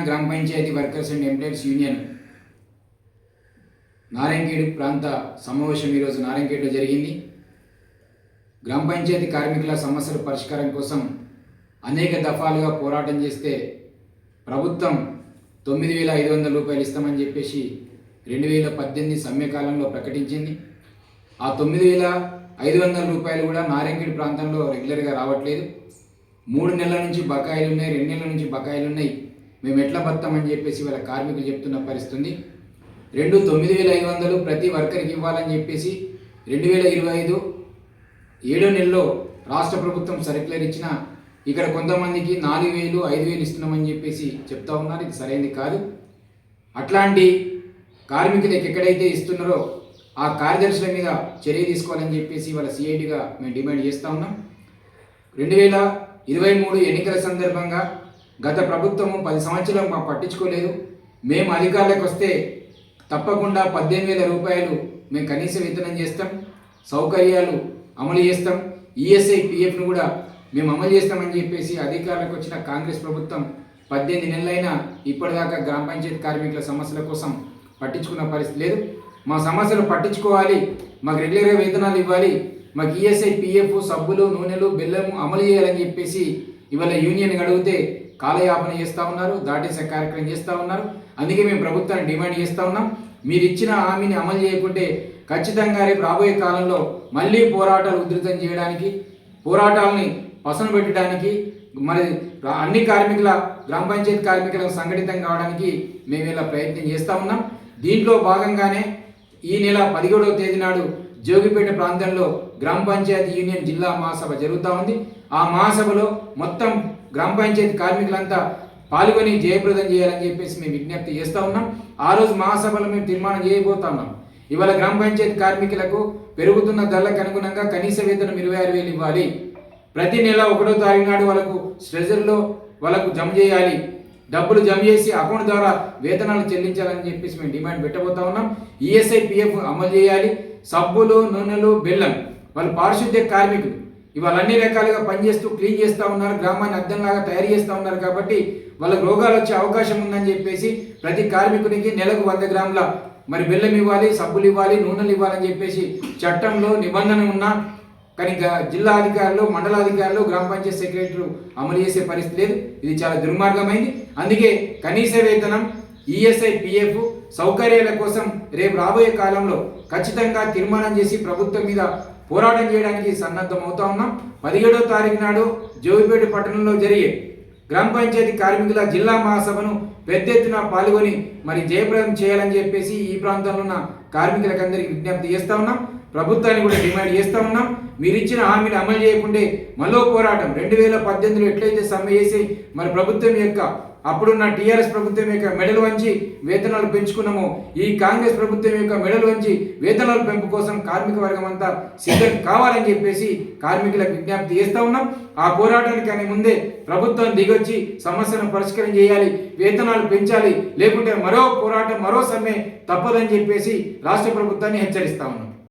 గ్రామ panchayat workers and employees union Narayankhed ప్రాంత సమావేశం ఈరోజు నారాయణఖేడ్లో జరిగింది. గ్రామ పంచాయతీ కార్మికుల సమస్యల పరిష్కారం కోసం అనేక దఫాలుగా పోరాటం చేస్తే ప్రభుత్వం 9,500 రూపాయలు ఇస్తామని చెప్పేసి 2018 సమ్మెకాలంలో ప్రకటించింది. ఆ 9,500 రూపాయలు కూడా నారాయణఖేడ్ ప్రాంతంలో రెగ్యులర్గా రావట్లేదు. 3 నెలల నుంచి బకాయిలు ఉన్నాయి, 2 నెలల నుంచి బకాయిలు ఉన్నాయి. మేము ఎట్లా బతామని చెప్పేసి వాళ్ళ కార్మికులు చెప్తున్న పరిస్థితి. 9,500 ప్రతి వర్కర్కి ఇవ్వాలని చెప్పేసి 2025 7వ నెలలో రాష్ట్ర ప్రభుత్వం సర్క్యులర్ ఇచ్చిన ఇక్కడ కొంతమందికి 4,000, 5,000 ఇస్తున్నామని చెప్పేసి చెప్తా ఉన్నారు. ఇది సరైనది కాదు. అట్లాంటి కార్మికులకు ఎక్కడైతే ఇస్తున్నారో ఆ కార్యదర్శుల మీద చర్య తీసుకోవాలని చెప్పేసి వాళ్ళ సిఐటిగా మేము డిమాండ్ చేస్తూ ఉన్నాం. 2023 ఎన్నికల సందర్భంగా గత ప్రభుత్వము 10 సంవత్సరాలు మాకు పట్టించుకోలేదు. మేము అధికారులకు వస్తే తప్పకుండా 18,000 రూపాయలు మేము కనీస వేతనం చేస్తాం, సౌకర్యాలు అమలు చేస్తాం, ఈఎస్ఐ పిఎఫ్ను కూడా మేము అమలు చేస్తామని చెప్పేసి అధికారులకు వచ్చిన కాంగ్రెస్ ప్రభుత్వం 18 నెలలైనా ఇప్పటిదాకా గ్రామ పంచాయతీ కార్మికుల సమస్యల కోసం పట్టించుకున్న పరిస్థితి లేదు. మా సమస్యలు పట్టించుకోవాలి, మాకు రెగ్యులర్గా వేతనాలు ఇవ్వాలి, మాకు ఈఎస్ఐ పిఎఫ్, సబ్బులు, నూనెలు, బెల్లము అమలు చేయాలని చెప్పేసి ఇవాళ యూనియన్ అడిగితే కాలయాపన చేస్తూ ఉన్నారు, దాటేసే కార్యక్రమం చేస్తూ ఉన్నారు. అందుకే మేము ప్రభుత్వాన్ని డిమాండ్ చేస్తూ ఉన్నాం. మీరు ఇచ్చిన హామీని అమలు చేయకుంటే ఖచ్చితంగా రేపు రాబోయే కాలంలో మళ్ళీ పోరాటాలు ఉధృతం చేయడానికి, పోరాటాలని పసను పెట్టడానికి, మరి అన్ని కార్మికుల గ్రామ పంచాయతీ కార్మికులకు సంఘటితం కావడానికి మేము ఇలా ప్రయత్నం చేస్తూ ఉన్నాం. దీంట్లో భాగంగానే ఈ నెల 17వ తేదీ నాడు జోగిపేట ప్రాంతంలో గ్రామ పంచాయతీ యూనియన్ జిల్లా మహాసభ జరుగుతూ ఉంది. ఆ మహాసభలో మొత్తం గ్రామ పంచాయతీ కార్మికులంతా పాల్గొని జయప్రదం చేయాలని చెప్పేసి మేము విజ్ఞప్తి చేస్తూ ఉన్నాం. ఆ రోజు మహాసభలో మేము తీర్మానం చేయబోతా ఉన్నాం. ఇవాళ గ్రామ పంచాయతీ కార్మికులకు పెరుగుతున్న ధరలకు అనుగుణంగా కనీస వేతనం 26,000 ఇవ్వాలి. ప్రతి నెల 1వ తారీఖు నాడు వాళ్ళకు ట్రెజరీలో వాళ్ళకు జమ చేయాలి, డబ్బులు జమ చేసి అకౌంట్ ద్వారా వేతనాలు చెల్లించాలని చెప్పేసి మేము డిమాండ్ పెట్టబోతా ఉన్నాం. ఈఎస్ఐ పిఎఫ్ అమలు చేయాలి. సబ్బులు, నూనెలు, బెల్లం వాళ్ళు పారిశుద్ధ్య కార్మికులు ఇవాళ అన్ని రకాలుగా పనిచేస్తూ క్లీన్ చేస్తూ ఉన్నారు, గ్రామాన్ని అద్దంలాగా తయారు చేస్తూ ఉన్నారు. కాబట్టి వాళ్ళకు రోగాలు వచ్చే అవకాశం ఉందని చెప్పేసి ప్రతి కార్మికునికి నెలకు 100 గ్రాముల మరి బెల్లం ఇవ్వాలి, సబ్బులు ఇవ్వాలి, నూనెలు ఇవ్వాలని చెప్పేసి చట్టంలో నిబంధన ఉన్నా కానీ జిల్లా అధికారులు, మండలాధికారులు, గ్రామ పంచాయతీ సెక్రటరీలు అమలు చేసే పరిస్థితి లేదు. ఇది చాలా దుర్మార్గమైంది. అందుకే కనీస వేతనం, ఈఎస్ఐ పిఎఫ్ సౌకర్యాల కోసం రేపు రాబోయే కాలంలో ఖచ్చితంగా తీర్మానం చేసి ప్రభుత్వం మీద పోరాటం చేయడానికి సన్నద్ధం అవుతా ఉన్నాం. 17వ తారీఖు నాడు జోగిపేట పట్టణంలో జరిగే గ్రామ పంచాయతీ కార్మికుల జిల్లా మహాసభను పెద్ద ఎత్తున పాల్గొని మరి జయప్రదం చేయాలని చెప్పేసి ఈ ప్రాంతంలో ఉన్న కార్మికులకందరికీ విజ్ఞప్తి చేస్తూ ఉన్నాం. ప్రభుత్వాన్ని కూడా డిమాండ్ చేస్తూ ఉన్నాం. మీరు ఇచ్చిన హామీని అమలు చేయకుంటే మరో పోరాటం 2018లో ఎట్లయితే సమ్మె చేసి మరి ప్రభుత్వం యొక్క అప్పుడున్న టీఆర్ఎస్ ప్రభుత్వం యొక్క మెడలు వంచి వేతనాలు పెంచుకున్నామో ఈ కాంగ్రెస్ ప్రభుత్వం యొక్క మెడలు వంచి వేతనాల పెంపు కోసం కార్మిక వర్గం అంతా సిద్ధం కావాలని చెప్పేసి కార్మికులకు విజ్ఞప్తి చేస్తూ ఉన్నాం. ఆ పోరాటానికి ముందే ప్రభుత్వం దిగొచ్చి సమస్యను పరిష్కారం చేయాలి, వేతనాలు పెంచాలి, లేకుంటే మరో పోరాటం, మరో సమ్మె తప్పదని చెప్పేసి రాష్ట్ర ప్రభుత్వాన్ని హెచ్చరిస్తా ఉన్నాం.